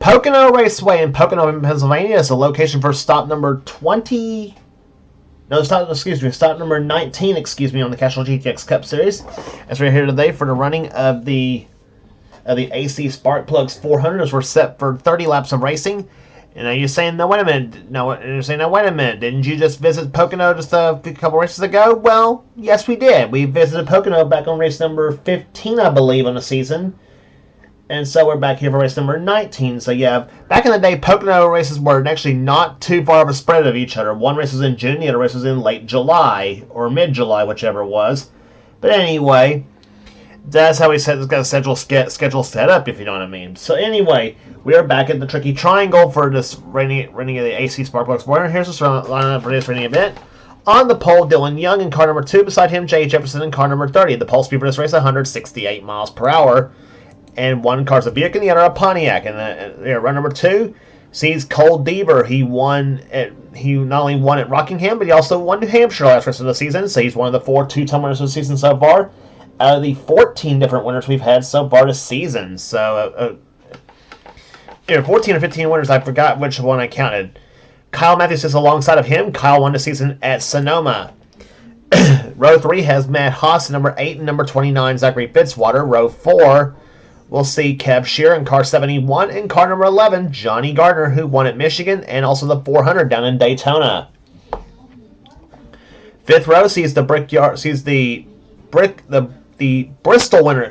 Pocono Raceway in Pocono, Pennsylvania is the location for stop number 20. No, stop number 19, on the Castrol GTX Cup Series. As we're here today for the running of the AC Spark Plugs 400s. We're set for 30 laps of racing. And you're saying, no, wait a minute. Didn't you just visit Pocono just a couple races ago? Well, yes, we did. We visited Pocono back on race number 15, I believe, on the season. And so we're back here for race number 19. So yeah, back in the day, Pocono races were actually not too far of a spread of each other. One race was in June, the other race was in late July, or mid-July, whichever it was. But anyway, that's how we got a schedule set up, if you know what I mean. So anyway, we are back at the Tricky Triangle for this running of the AC Spark Plugs 400. Here's the lineup for this running event. On the pole, Dylan Young in car number 2. Beside him, Jay Jefferson in car number 30. The pole speed for this race, 168 miles per hour. And one car's a Buick and the other a Pontiac. And run number 2 sees Cole Deaver. He not only won at Rockingham, but he also won New Hampshire last race of the season. So he's one of the 4 two-time winners of the season so far, out of the 14 different winners we've had so far this season. So 14 or 15 winners. I forgot which one I counted. Kyle Matthews is alongside of him. Kyle won the season at Sonoma. Row 3 has Matt Haas, number 8, and number 29, Zachary Fitzwater. Row 4, we'll see Kev Shear in car 71, and car number 11, Johnny Gardner, who won at Michigan, and also the 400 down in Daytona. 5th row sees the Bristol winner,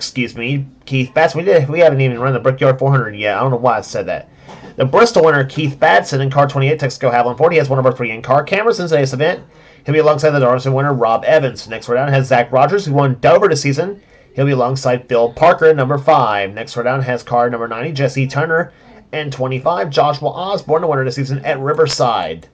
Keith Batson. We haven't even run the Brickyard 400 yet. I don't know why I said that. The Bristol winner, Keith Batson, in car 28, Texaco Haviland 40, has one of our 3 in-car cameras in today's event. He'll be alongside the Darlington winner, Rob Evans. Next row down has Zach Rogers, who won Dover this season. He'll be alongside Phil Parker, number 5. Next row down has car number 90, Jesse Turner, and 25, Joshua Osborne, the winner this season at Riverside.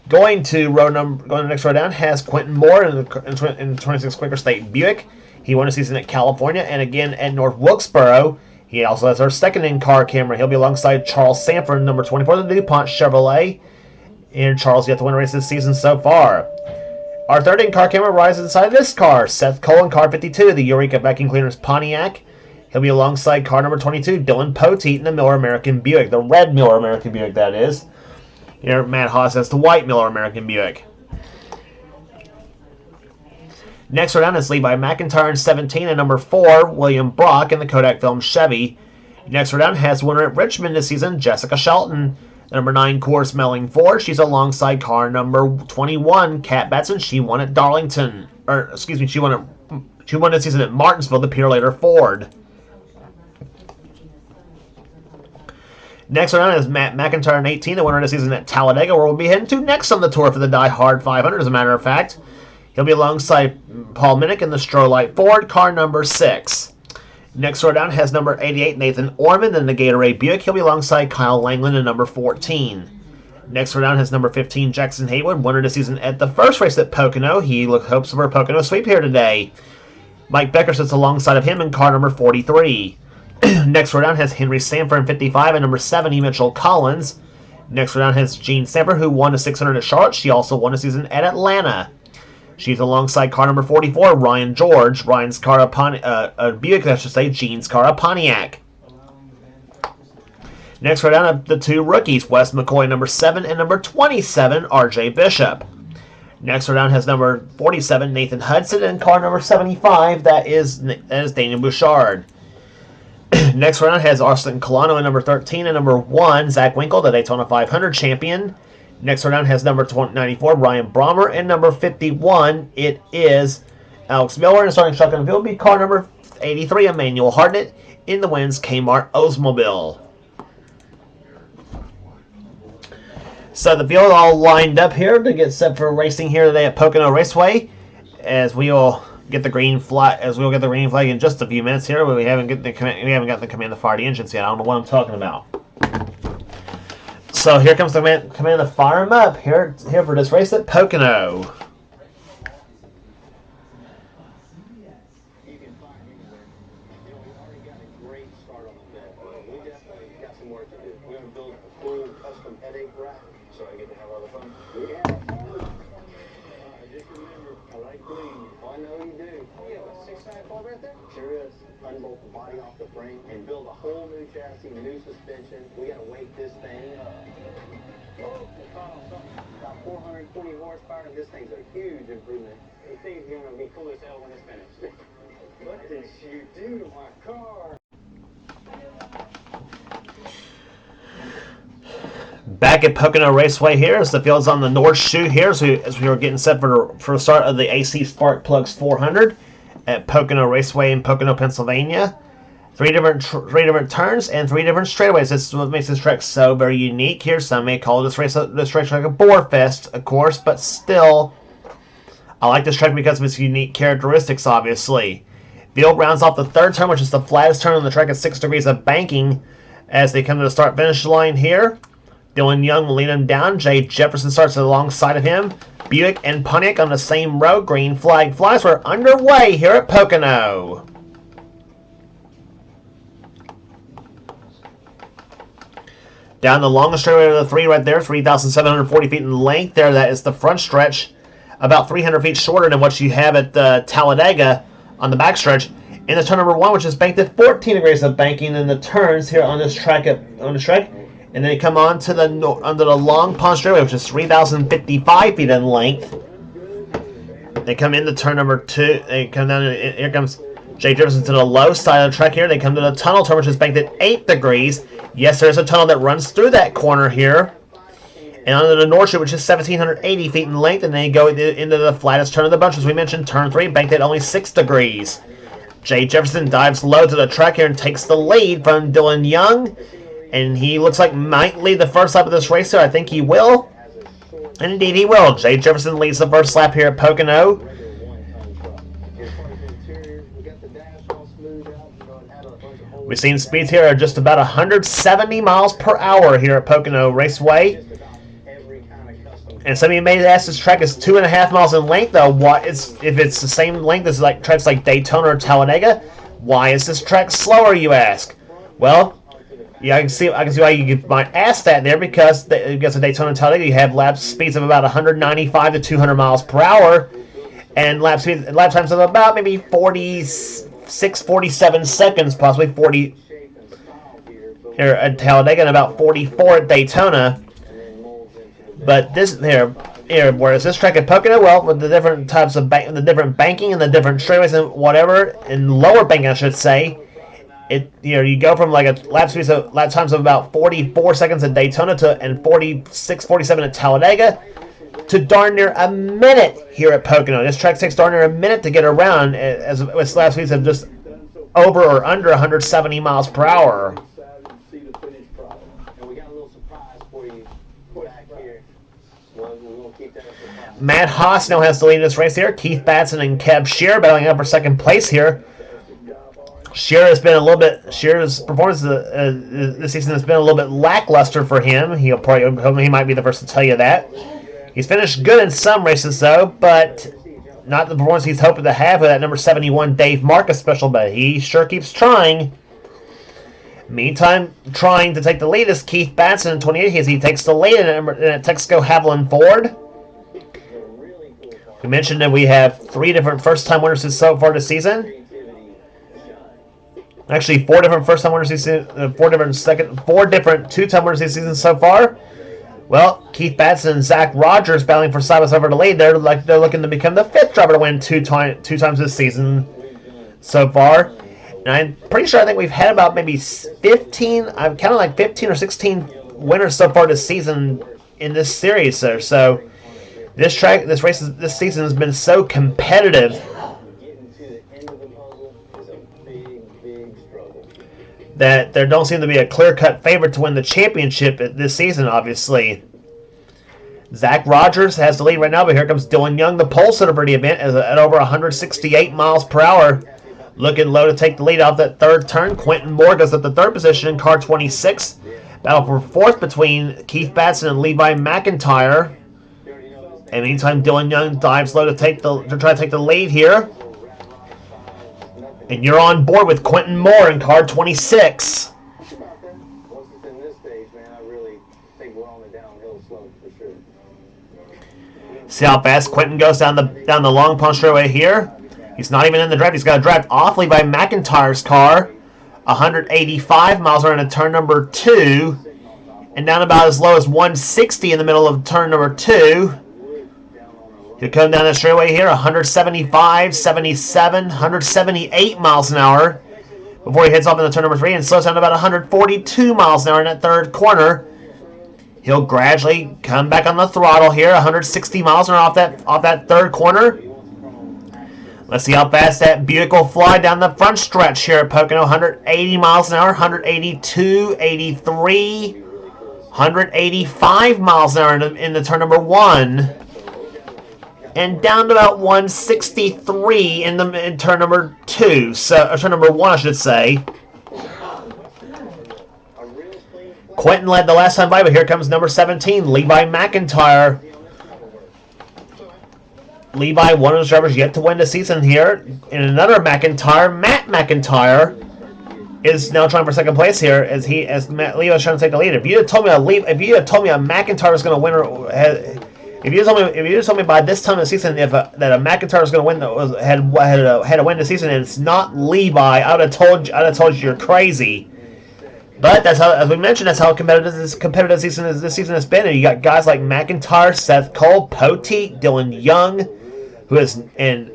Going to the next row down has Quentin Moore in the 26 Quaker State Buick. He won a season at California and again at North Wilkesboro. He also has our second in-car camera. He'll be alongside Charles Sanford, number 24, the DuPont Chevrolet. And Charles yet to win a race this season so far. Our third in-car camera rides inside this car. Seth Cole in car 52, the Eureka Vacuum Cleaners Pontiac. He'll be alongside car number 22, Dylan Poteet in the Miller American Buick. The red Miller American Buick, that is. Here, Matt Haas has the white Miller American Buick. Next row down is Levi McIntyre in 17 and number 4, William Brock in the Kodak Film Chevy. Next row down has winner at Richmond this season, Jessica Shelton. The number 9 Coors Melling Ford. She's alongside car number 21, Kat Batson. She won at Darlington. She won this season at Martinsville, the Peter Later Ford. Next row down is Matt McIntyre in 18, the winner of the season at Talladega, where we'll be heading to next on the tour for the Die Hard 500, as a matter of fact. He'll be alongside Paul Minnick in the Strolight Ford, car number 6. Next row down has number 88, Nathan Orman in the Gatorade Buick. He'll be alongside Kyle Langland in number 14. Next row down has number 15, Jackson Haywood, winner this season at the first race at Pocono. He hopes for a Pocono sweep here today. Mike Becker sits alongside of him in car number 43. Next row down has Henry Sanford in 55 and number 70, Mitchell Collins. Next row down has Jean Sanford, who won a 600 at Charlotte. She also won a season at Atlanta. She's alongside car number 44, Ryan George. Ryan's car a Buick, I should say, Jean's car a Pontiac. Next row down are the 2 rookies, Wes McCoy, number 7, and number 27, RJ Bishop. Next row down has number 47, Nathan Hudson, and car number 75, that is Daniel Bouchard. Next row down has Austin Colano in number 13, and number 1, Zach Winkle, the Daytona 500 champion. Next row down has number 94, Ryan Brommer, and number 51, it is Alex Miller. And starting shotgun field will be car number 83, Emmanuel Hartnett, in the Wins Kmart Oldsmobile. So the field all lined up here to get set for racing here today at Pocono Raceway, as we will get the green flag. In just a few minutes here. But we haven't got the command to fire the engines yet. I don't know what I'm talking about. So here comes the command to fire them up here for this race at Pocono. We definitely got some work to do. We're going to build a full custom headache rack So I get to have all the fun? Yeah. Just remember, I like bleeding. Oh, I know you do. Oh, yeah, what, 694 right there? Sure is. Unbolt the body off the frame and build a whole new chassis, new suspension. We gotta weight this thing. Oh, we caught on something. About 420 horsepower, and this thing's a huge improvement. The thing's gonna be cool as hell when it's finished. What did you do to my car? Back at Pocono Raceway here, as the field's on the north chute here, as we were getting set for the start of the AC Spark Plugs 400 at Pocono Raceway in Pocono, Pennsylvania. Three different turns and 3 different straightaways. This is what makes this track so very unique here. Some may call this racetrack a bore fest, of course, but still, I like this track because of its unique characteristics, obviously. Field rounds off the 3rd turn, which is the flattest turn on the track at 6 degrees of banking as they come to the start-finish line here. Dylan Young will lead him down. Jay Jefferson starts alongside of him. Buick and Pontiac on the same row. Green flag flies. We're underway here at Pocono. Down the longest straightaway of the 3 right there, 3,740 feet in length there. That is the front stretch, about 300 feet shorter than what you have at Talladega on the back stretch. In the turn number 1, which is banked at 14 degrees of banking in the turns here on this track. And then they come on to under the Long Pond Straightaway, which is 3,055 feet in length. They come into turn number 2. They come down. Here comes Jay Jefferson to the low side of the track here. They come to the tunnel turn, which is banked at 8 degrees. Yes, there's a tunnel that runs through that corner here. And under the north chute, which is 1,780 feet in length, and they go into the flattest turn of the bunch, as we mentioned, turn 3, banked at only 6 degrees. Jay Jefferson dives low to the track here and takes the lead from Dylan Young. And he looks like might lead the first lap of this race here. I think he will. And indeed he will. Jay Jefferson leads the first lap here at Pocono. We've seen speeds here are just about 170 miles per hour here at Pocono Raceway. And some of you may ask, this track is 2.5 miles in length, though. If it's the same length as tracks like Daytona or Talladega, why is this track slower, you ask? Well, yeah, I can see why you might ask that there, because of Daytona and Talladega, you have lap speeds of about 195 to 200 miles per hour, and lap times of about maybe 46, 47 seconds, possibly 40 here at Talladega, and about 44 at Daytona. But whereas this track at Pocono, well, with the different types of the different banking and the different straightaways and whatever, and lower banking, I should say, you go from like a lap times of about 44 seconds at Daytona and 46, 47 at Talladega to darn near a minute here at Pocono. This track takes darn near a minute to get around, as its lap speeds of just over or under 170 miles per hour. Matt Haas now has the lead in this race here. Keith Batson and Kev Shear battling up for second place here. Shear's performance this season has been a little bit lackluster for him. He might be the first to tell you that. He's finished good in some races, though, but not the performance he's hoping to have with that number 71 Dave Marcus special, but he sure keeps trying. Meantime, trying to take the lead is Keith Batson in 28 as he takes the lead in Texaco Haviland Ford. We mentioned that we have 3 different first-time winners so far this season. Actually, 4 different first-time winners this season, 4 different two-time winners this season so far. Well, Keith Batson and Zach Rogers battling for side-by-side for the lead. They're looking to become the 5th driver to win two times this season so far. And I'm pretty sure I think we've had about maybe 15. I'm counting like 15 or 16 winners so far this season in this series, sir. So this season has been so competitive that there don't seem to be a clear-cut favorite to win the championship this season, obviously. Zach Rogers has the lead right now, but here comes Dylan Young, the pole sitter for the event, at over 168 miles per hour. Looking low to take the lead off that 3rd turn. Quentin Moore goes up the 3rd position in car 26. Battle for 4th between Keith Batson and Levi McIntyre. And meantime, Dylan Young dives low to try to take the lead here. And you're on board with Quentin Moore in car 26. Once it's in this stage, man, I really think we're on the downhill slope. for sure. See how fast Quentin goes down the long pond straightaway here? He's not even in the draft. He's got a draft off Levi McIntyre's car. 185 miles around in turn number 2. And down about as low as 160 in the middle of turn number 2. He'll come down the straightaway here. 175, 77, 178 miles an hour before he heads off into turn number 3 and slows down to about 142 miles an hour in that third corner. He'll gradually come back on the throttle here, 160 miles an hour off that third corner. Let's see how fast that Buick will fly down the front stretch here at Pocono. 180 miles an hour, 182, 83, 185 miles an hour in the turn number 1. And down to about 163 in turn number 2. So turn number 1, I should say. Quentin led the last time by, but here comes number 17, Levi McIntyre. Levi, one of those drivers yet to win the season here. And another McIntyre, Matt McIntyre, is now trying for second place here as Levi's trying to take the lead. If you had told me a McIntyre was going to win, if you told me by this time of the season that a McIntyre was going to win, had to win the season, and it's not Levi, I'd have told you you're crazy. But that's how, as we mentioned, that's how competitive this season has been. And you got guys like McIntyre, Seth Cole, Poteet, Dylan Young, who has and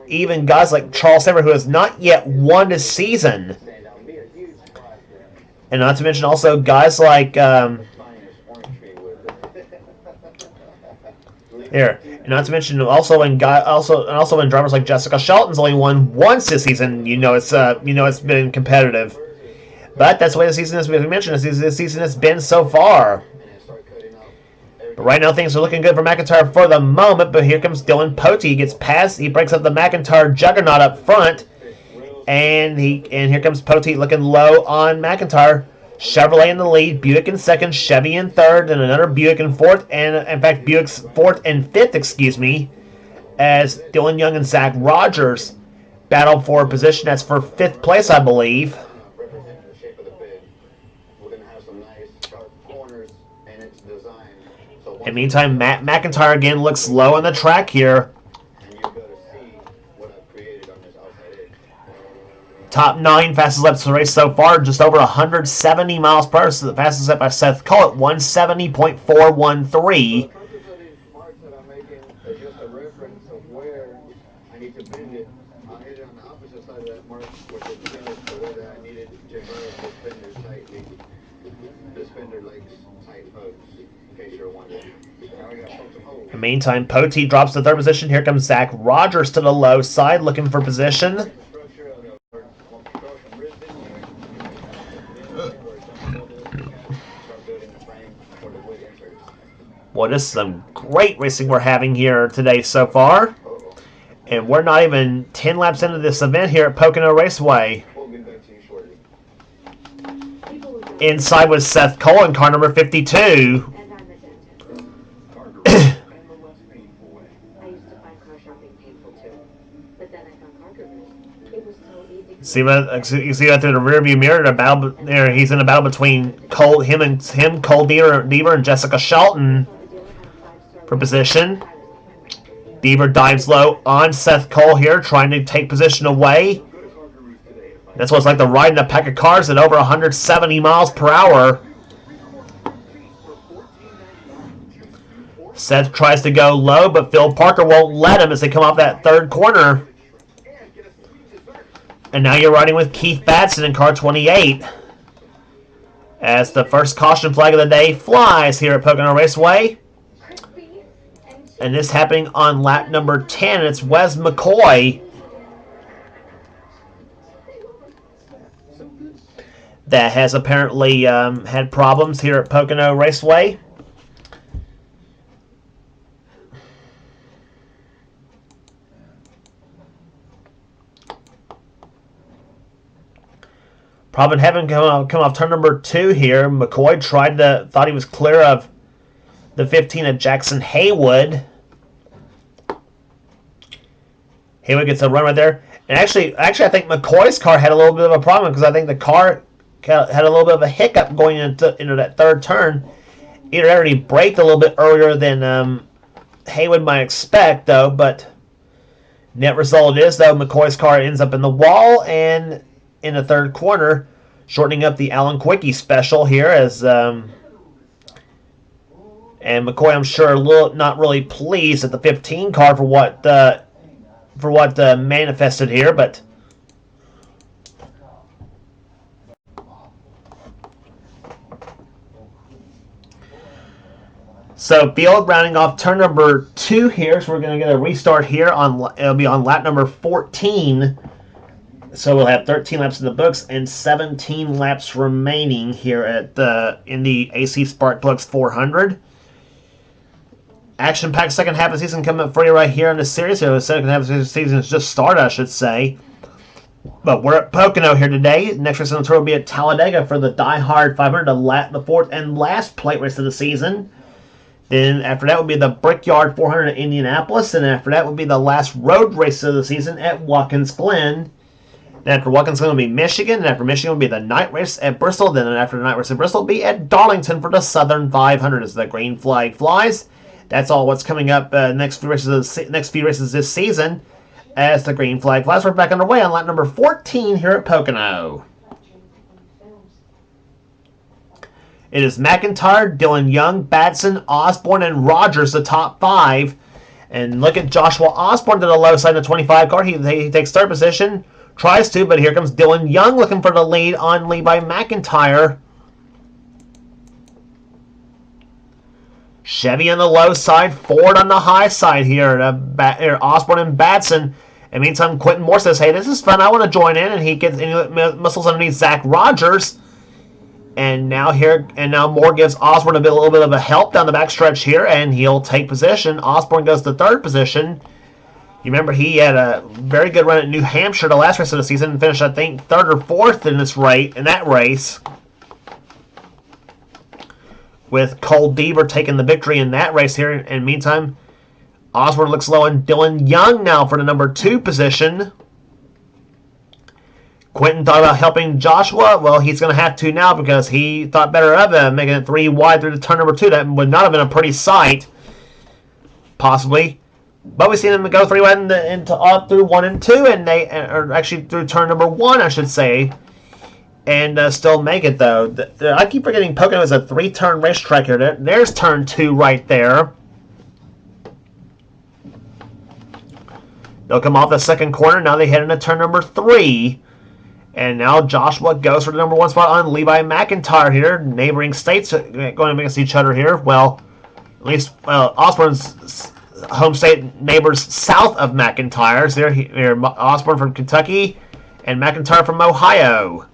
even guys like Charles Saver, who has not yet won this season. And not to mention also guys like here. And not to mention also when drivers like Jessica Shelton's only won once this season, it's been competitive. But that's the way the season has been. As we mentioned, this season has been so far. But right now things are looking good for McIntyre for the moment. But here comes Dylan Poteet. He gets past. He breaks up the McIntyre juggernaut up front, and here comes Poteet looking low on McIntyre. Chevrolet in the lead, Buick in second, Chevy in third, and another Buick in fourth. And in fact, Buick's fourth and fifth, as Dylan Young and Zach Rogers battle for a position that's for fifth place, I believe. And meantime, Matt McIntyre again looks low on the track here. Top 9 fastest laps of the race so far, just over 170 miles per hour. So the fastest lap by Seth Cole at 170.413. In the meantime, Poteet drops to third position. Here comes Zach Rogers to the low side, looking for position. Well, this is some great racing we're having here today so far. And we're not even 10 laps into this event here at Pocono Raceway. Inside was Seth Cole in car number 52. You see that through the rearview mirror. He's in a battle between Cole, Cole Deaver, and Jessica Shelton for position. Deaver dives low on Seth Cole here, trying to take position away. That's what it's like to ride in a pack of cars at over 170 miles per hour. Seth tries to go low, but Phil Parker won't let him as they come off that third corner. And now you're riding with Keith Batson in car 28. As the first caution flag of the day flies here at Pocono Raceway. And this happening on lap number 10. It's Wes McCoy that has apparently had problems here at Pocono Raceway. Problem having come off turn number 2 here. McCoy thought he was clear of the 15 of Jackson Haywood. Haywood gets a run right there. And actually, I think McCoy's car had a little bit of a problem because I think the car had a little bit of a hiccup going into that third turn. Either already braked a little bit earlier than Haywood might expect, though, but net result is, though, McCoy's car ends up in the wall and in the third corner, shortening up the Alan Quickie special here as and McCoy, I'm sure, not really pleased at the 15 car for what manifested here, but so field rounding off turn number 2 here, so we're going to get a restart here it'll be on lap number 14. So we'll have 13 laps in the books and 17 laps remaining here in the AC Spark Plugs 400. Action-packed second half of the season coming up for you right here in the series. So the second half of the season has just started, I should say. But we're at Pocono here today. Next race on the tour will be at Talladega for the Die Hard 500, the fourth and last plate race of the season. Then after that will be the Brickyard 400 at Indianapolis. And after that will be the last road race of the season at Watkins Glen. Then after Watkins Glen will be Michigan. And after Michigan will be the night race at Bristol. Then after the night race at Bristol will be at Darlington for the Southern 500 as the green flag flies. That's all what's coming up next few races this season as the green flag flies. We're back underway on lap number 14 here at Pocono. It is McIntyre, Dylan Young, Batson, Osborne, and Rogers, the top 5. And look at Joshua Osborne to the low side of the 25 car. He takes third position, tries to, but here comes Dylan Young looking for the lead on Levi McIntyre. Chevy on the low side, Ford on the high side here. Osborne and Batson. And meantime, Quentin Moore says, "Hey, this is fun. I want to join in." And he muscles underneath Zach Rogers. And now Moore gives Osborne a little bit of a help down the backstretch here, and he'll take position. Osborne goes to third position. You remember he had a very good run at New Hampshire the last race of the season and finished, I think, third or fourth in that race. With Cole Deaver taking the victory in that race here. And meantime, Osborne looks low on Dylan Young now for the number 2 position. Quentin thought about helping Joshua. Well, he's going to have to now because he thought better of it, making it 3 wide through the turn number 2. That would not have been a pretty sight, possibly. But we've seen him go 3 wide into through 1 and 2, or actually through turn number 1, I should say. And still make it, though. I keep forgetting Pocono is a 3-turn racetrack here. There's turn 2 right there. They'll come off the second corner. Now they head into turn number 3. And now Joshua goes for the number 1 spot on Levi McIntyre here. Neighboring states going against each other here. Well, at least Osborne's home state neighbors south of McIntyre's. Here, Osborne from Kentucky and McIntyre from Ohio.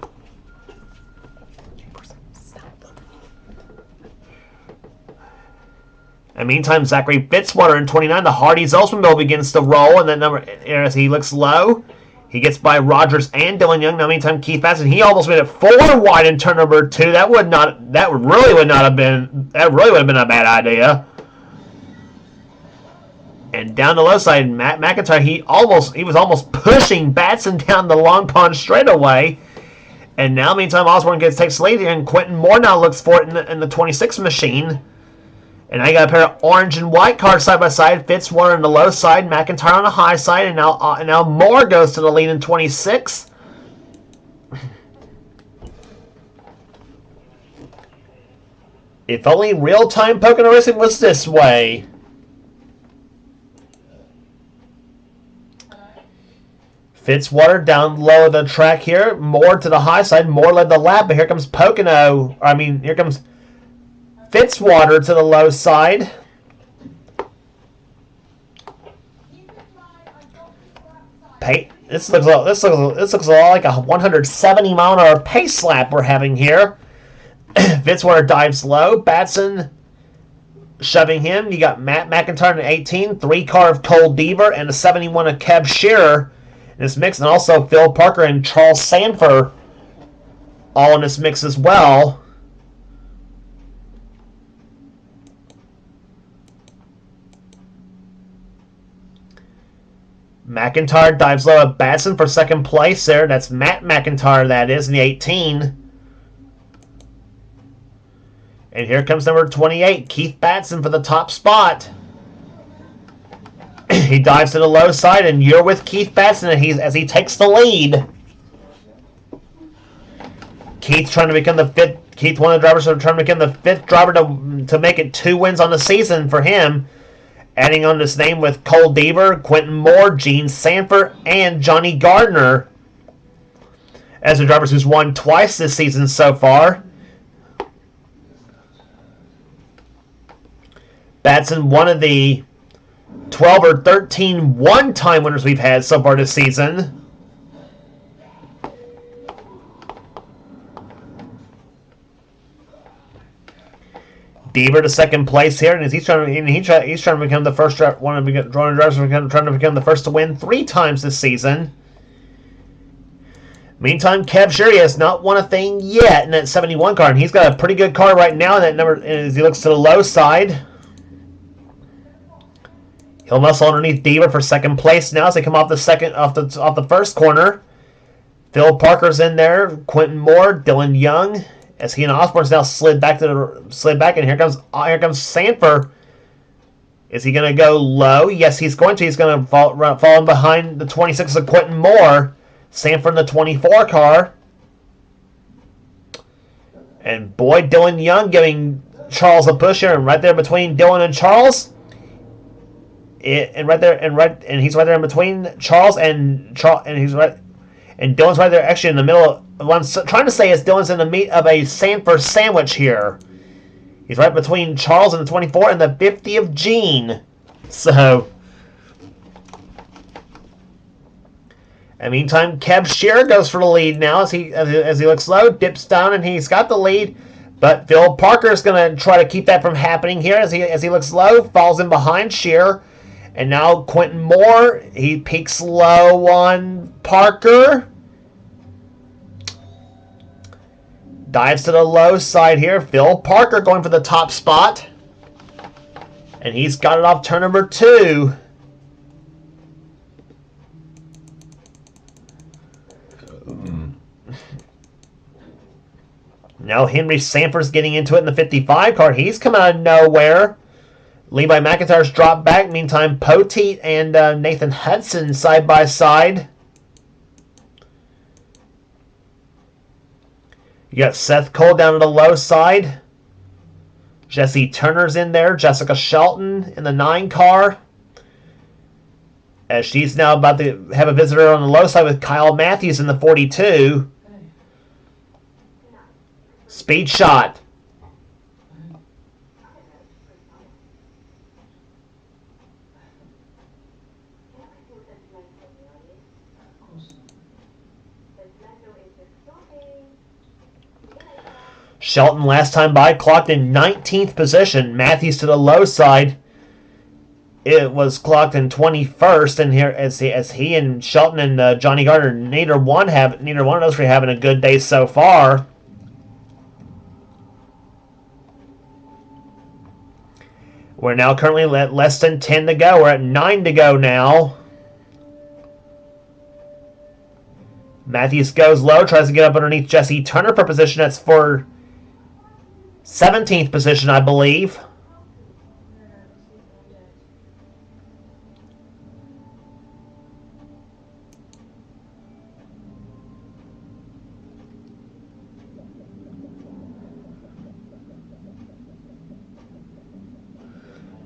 And meantime, Zachary Fitzwater in 29, the Hardee's Oldsmobile begins to roll, and that number as he looks low, he gets by Rogers and Dylan Young. Now, meantime, Keith Batson, he almost made it 4 wide in turn number 2. That really would have been a bad idea. And down the low side, Matt McIntyre, he was almost pushing Batson down the Long Pond straightaway. And now, meantime, Osborne takes the lead here, and Quentin Moore now looks for it in the 26 machine. And now you got a pair of orange and white cars side by side. Fitzwater on the low side, McIntyre on the high side, and now Moore goes to the lead in 26. If only real-time Pocono racing was this way. Fitzwater down low of the track here. Moore to the high side. Moore led the lap, but here comes here comes Fitzwater to the low side. This looks a lot like a 170 mile an hour pace lap we're having here. Fitzwater dives low. Batson shoving him. You got Matt McIntyre in 18, 3 car of Cole Deaver, and a 71 of Kev Shearer in this mix, and also Phil Parker and Charles Sanford all in this mix as well. McIntyre dives low at Batson for second place there. That's Matt McIntyre, that is, in the 18. And here comes number 28, Keith Batson, for the top spot. He dives to the low side, and you're with Keith Batson as he takes the lead. Keith's trying to become the fifth. Keith, one of the drivers, are trying to become the fifth driver to make it 2 wins on the season for him. Adding on this name with Cole Deaver, Quentin Moore, Gene Sanford, and Johnny Gardner as the drivers who's won twice this season so far. Batson, one of the 12 or 13 one-time winners we've had so far this season. Deaver to second place here, and he's trying to become the first one of the drivers trying to become the first to win 3 times this season. Meantime, Kev Shirley has not won a thing yet in that 71 car, and he's got a pretty good car right now in that number as he looks to the low side. He'll muscle underneath Deaver for second place now as they come off the first corner. Phil Parker's in there, Quentin Moore, Dylan Young, as he and Osborne's now slid back, and here comes Sanford. Is he going to go low? Yes, he's going to. He's going to fall in behind the 26 of Quentin Moore. Sanford in the 24 car. And boy, Dylan Young giving Charles a push here, and right there between Dylan and Charles. And he's right there in between Charles and he's right, and Dylan's right there actually in the middle of what I'm trying to say is Dylan's in the meat of a Sanford sandwich here. He's right between Charles and the 24 and the 50 of Gene. So, in the meantime, Kev Shearer goes for the lead now as he looks low, dips down, and he's got the lead. But Phil Parker is going to try to keep that from happening here as he looks low, falls in behind Shearer. And now Quentin Moore, he peaks low on Parker. Dives to the low side here. Phil Parker going for the top spot. And he's got it off turn number 2. Now Henry Sanford's getting into it in the 55 car. He's coming out of nowhere. Levi McIntyre's dropped back. Meantime, Poteet and Nathan Hudson side by side. You got Seth Cole down to the low side. Jesse Turner's in there. Jessica Shelton in the 9 car. As she's now about to have a visitor on the low side with Kyle Matthews in the 42. Speed shot. Shelton last time by clocked in 19th position. Matthews to the low side. It was clocked in 21st, and here as he and Shelton and Johnny Gardner, neither one of those are having a good day so far. We're now currently at less than 10 to go. We're at 9 to go now. Matthews goes low, tries to get up underneath Jesse Turner for position. That's for 17th position, I believe.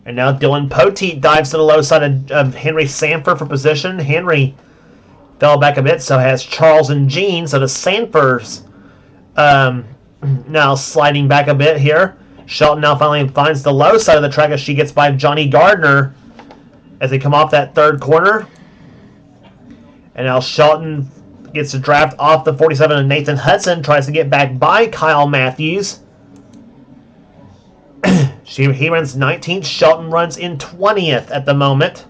And now Dylan Poteet dives to the low side of Henry Sanford for position. Henry fell back a bit, so has Charles and Gene. So the Sanfords now sliding back a bit here. Shelton now finally finds the low side of the track as she gets by Johnny Gardner as they come off that third corner. And now Shelton gets a draft off the 47 and Nathan Hudson tries to get back by Kyle Matthews. He runs 19th. Shelton runs in 20th at the moment.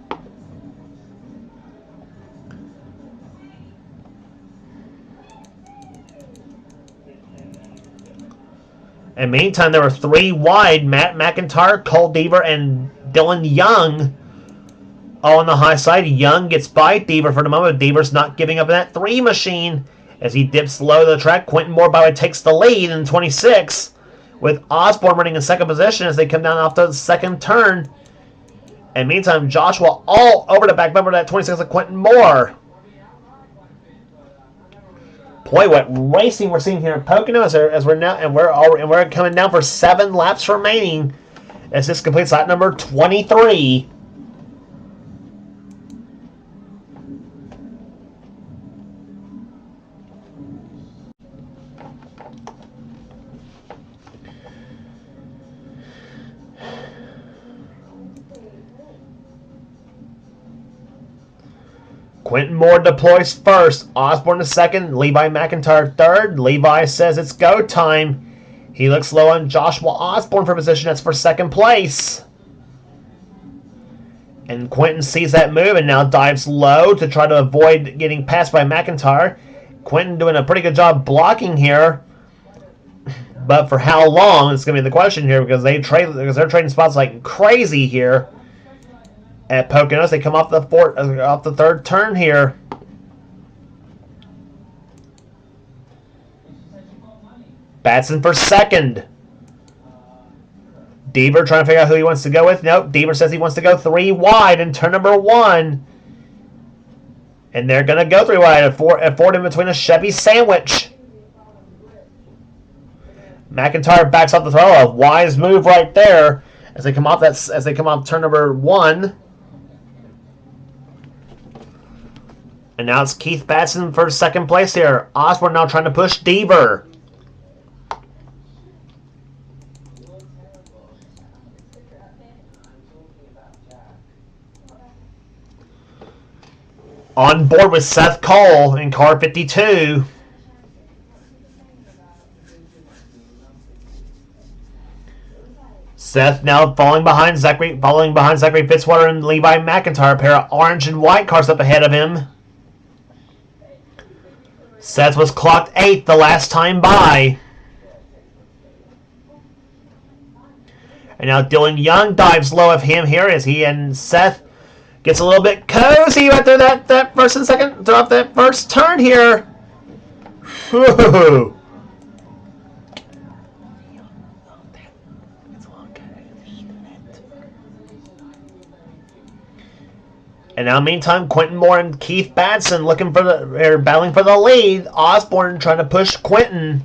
And meantime, there were 3 wide. Matt McIntyre, Cole Deaver, and Dylan Young all on the high side. Young gets by Deaver for the moment. Deaver's not giving up that 3 machine as he dips low to the track. Quentin Moore by the way takes the lead in 26. with Osborne running in second position as they come down off the second turn. And meantime, Joshua all over the back bumper at 26 of Quentin Moore. Boy, what racing we're seeing here at Pocono as we're coming down for 7 laps remaining as this completes lap number 23. Quentin Moore deploys first, Osborne second, Levi McIntyre third. Levi says it's go time. He looks low on Joshua Osborne for position. That's for second place. And Quentin sees that move and now dives low to try to avoid getting passed by McIntyre. Quentin doing a pretty good job blocking here. But for how long is going to be the question here because they're trading spots like crazy here. At Poconos, they come off the third turn here. Batson for second. Deaver trying to figure out who he wants to go with. Nope, Deaver says he wants to go 3 wide in turn number 1. And they're going to go 3 wide. A Ford in between a Chevy sandwich. McIntyre backs off the throw. A wise move right there as they come off turn number 1. And now it's Keith Batson for second place here. Osborne now trying to push Deaver. On board with Seth Cole in car 52. Seth now falling behind Zachary Fitzwater and Levi McIntyre. A pair of orange and white cars up ahead of him. Seth was clocked 8th the last time by. And now Dylan Young dives low of him here as he and Seth gets a little bit cozy right through that first and second, throughout that first turn here. Whew. And now, meantime, Quentin Moore and Keith Batson battling for the lead. Osborne trying to push Quentin.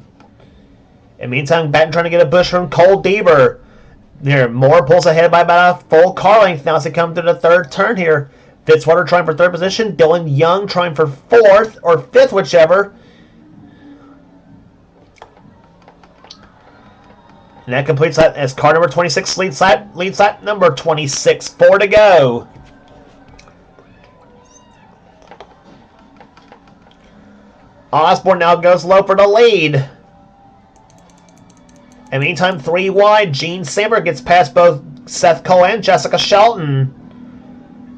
And meantime, Batson trying to get a push from Cole Deaver. There, Moore pulls ahead by about a full car length now as they come to the third turn here. Fitzwater trying for third position. Dylan Young trying for fourth or fifth, whichever. And that completes that as car number 26 leads lap number 26. 4 to go. Osborne now goes low for the lead. And meantime, 3 wide, Gene Samberg gets past both Seth Cole and Jessica Shelton.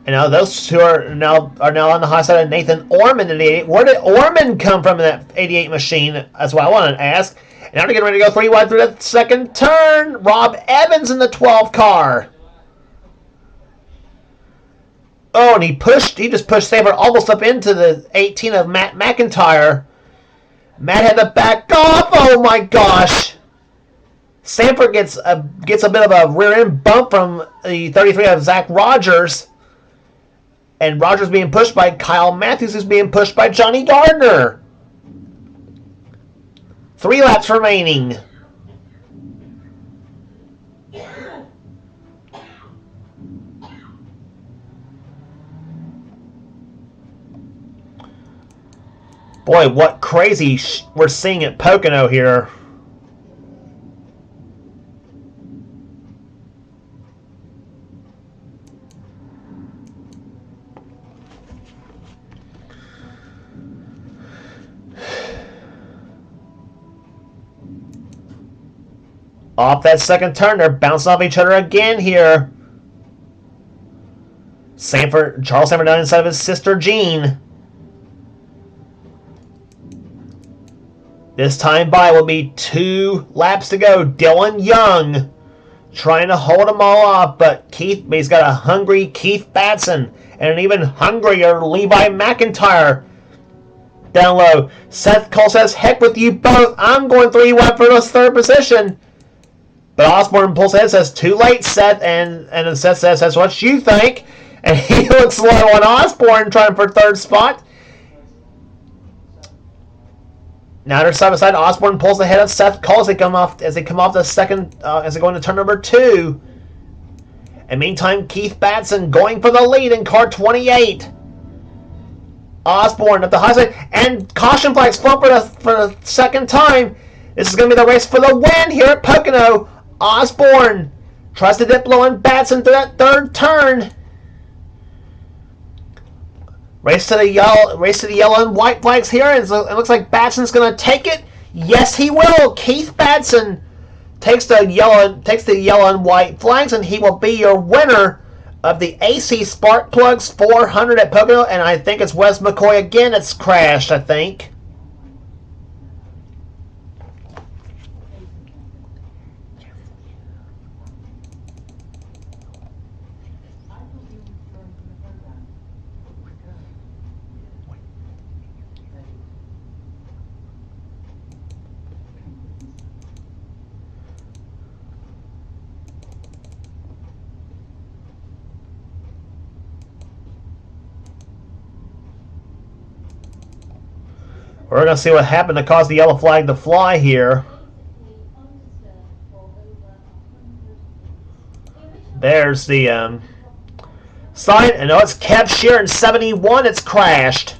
And now those two are now on the high side of Nathan Orman in the 88. Where did Orman come from in that 88 machine? That's what I want to ask. And now they're getting ready to go 3 wide through the second turn. Rob Evans in the 12 car. Oh, and he just pushed Samberg almost up into the 18 of Matt McIntyre. Matt had to back off. Oh my gosh. Samberg gets a bit of a rear end bump from the 33 of Zach Rogers. And Rogers being pushed by Kyle Matthews, who's being pushed by Johnny Gardner. 3 laps remaining. Boy, what crazy we're seeing at Pocono here. Off that second turn, they're bouncing off each other again here. Charles Samberg down inside of his sister Jean. This time by will be 2 laps to go. Dylan Young trying to hold them all off, but he's got a hungry Keith Batson and an even hungrier Levi McIntyre down low. Seth Cole says, heck with you both. I'm going 3 wide for this third position. But Osborne pulls ahead, says, too late, Seth, and then Seth says, that's what you think. And he looks low on Osborne, trying for third spot. Now they're side by side. Osborne pulls ahead of Seth Cole as they come off the second, as they go into turn number 2. And meantime, Keith Batson going for the lead in car 28. Osborne at the high side, and caution flags flown for the second time. This is going to be the race for the win here at Pocono. Osborne tries to dip low on Batson through that third turn. Race to the yellow and white flags here. It looks like Batson's going to take it. Yes, he will. Keith Batson takes the yellow and white flags, and he will be your winner of the AC Spark Plugs 400 at Pocono. And I think it's Wes McCoy again that's crashed, I think. We're going to see what happened to cause the yellow flag to fly here. There's the sign. And no, it's Kev Sheeran 71. It's crashed.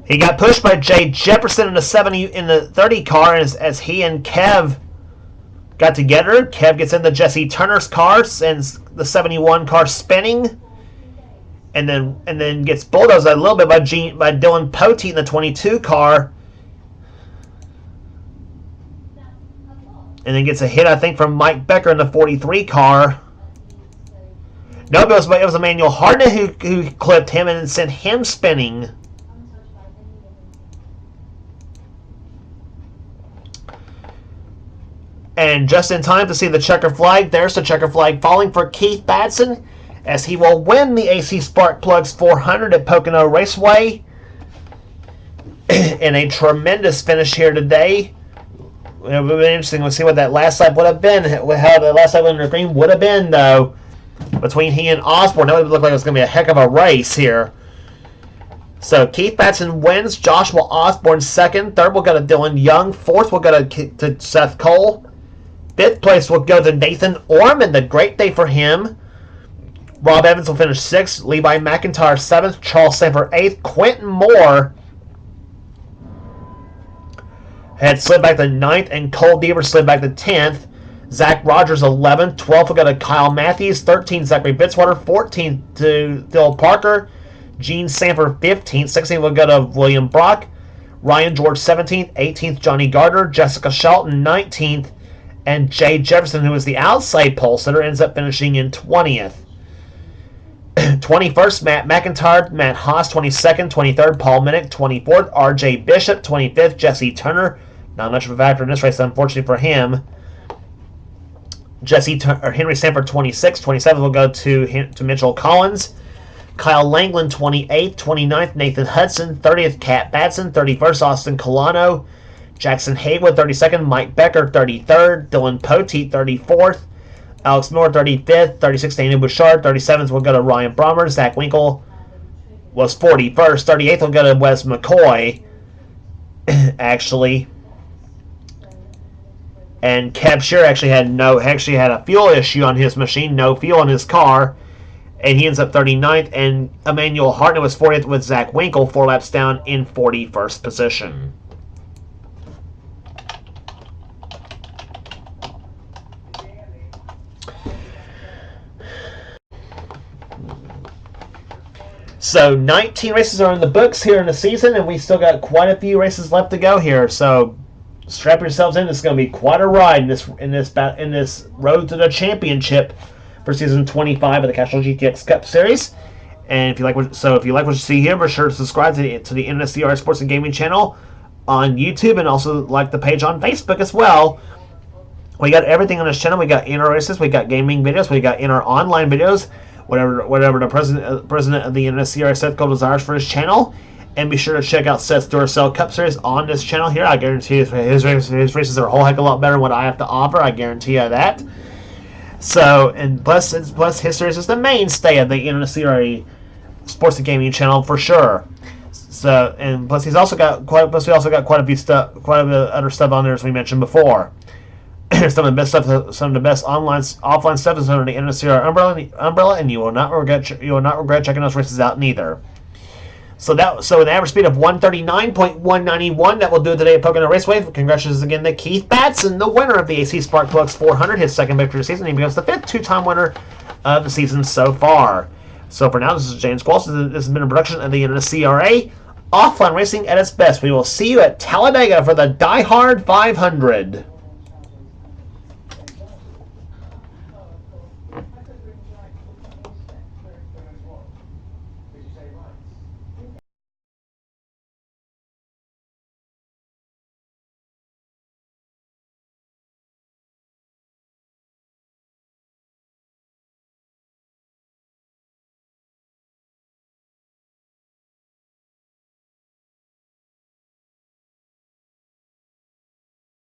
He got pushed by Jay Jefferson in the 30 car as he and Kev got together. Kev gets into Jesse Turner's car, sends the 71 car spinning, and then gets bulldozed a little bit by Dylan Poteet in the 22 car, and then gets a hit, I think, from Mike Becker in the 43 car. No, but it was Emmanuel Hartnett who clipped him and sent him spinning. And just in time to see the checker flag. There's the checker flag falling for Keith Batson as he will win the AC Spark Plugs 400 at Pocono Raceway in a tremendous finish here today. It would be interesting to see what that last lap would have been, how the last lap under green would have been, though, between he and Osborne. That would look like it was going to be a heck of a race here. So Keith Batson wins. Joshua Osborne second. Third will go to Dylan Young. Fourth will go to Seth Cole. Fifth place will go to Nathan Orman. The great day for him. Rob Evans will finish 6th. Levi McIntyre 7th. Charles Sanford 8th. Quentin Moore had slid back to 9th. And Cole Deaver slid back to 10th. Zach Rogers 11th. 12th will go to Kyle Matthews. 13th, Zachary Bitzwater. 14th to Phil Parker. Gene Sanford 15th. 16th will go to William Brock. Ryan George 17th. 18th, Johnny Gardner. Jessica Shelton 19th. And Jay Jefferson, who was the outside pole sitter, ends up finishing in 20th. 21st, Matt McIntyre. Matt Haas, 22nd. 23rd, Paul Minnick. 24th, R.J. Bishop. 25th, Jesse Turner. Not much of a factor in this race, unfortunately for him. Henry Sanford, 26th. 27th will go to Mitchell Collins. Kyle Langland, 28th. 29th, Nathan Hudson. 30th, Kat Batson. 31st, Austin Colano. Jackson Haywood, 32nd. Mike Becker, 33rd. Dylan Poteet, 34th. Alex Moore, 35th. 36th, Daniel Bouchard. 37th will go to Ryan Brommer. Zach Winkle was 41st. 38th will go to Wes McCoy, actually. And Kev Shear actually had a fuel issue on his machine, no fuel in his car, and he ends up 39th. And Emmanuel Hartnett was 40th with Zach Winkle, 4 laps down in 41st position. So 19 races are in the books here in the season, and we still got quite a few races left to go here. So strap yourselves in. It's going to be quite a ride in this road to the championship for season 25 of the Castrol GTX Cup Series. And if you like what you see here, be sure to subscribe to the NNSCRA Sports and Gaming channel on YouTube, and also like the page on Facebook as well. We got everything on this channel. We got in-our races, we got gaming videos, we got in-our online videos. whatever the president of the NNSCRA Seth Gold desires for his channel. And be sure to check out Seth's Duracell Cup Series on this channel here. I guarantee you his races are a whole heck of a lot better than what I have to offer. I guarantee you that. So, and plus his series is the mainstay of the NNSCRA Sports and Gaming channel for sure. So, and plus we also got quite a bit of other stuff on there as we mentioned before. Some of the best stuff, some of the best offline stuff is under the NNSCRA umbrella, and you will not regret checking those races out neither. So with an average speed of 139.191, that will do it today at Pocono Raceway. Congratulations again to Keith Batson, the winner of the AC Spark Plugs 400, his second victory of the season. He becomes the 5th two-time winner of the season so far. So for now, this is James Qualls. This has been a production of the NNSCRA Offline Racing at its best. We will see you at Talladega for the Die Hard 500.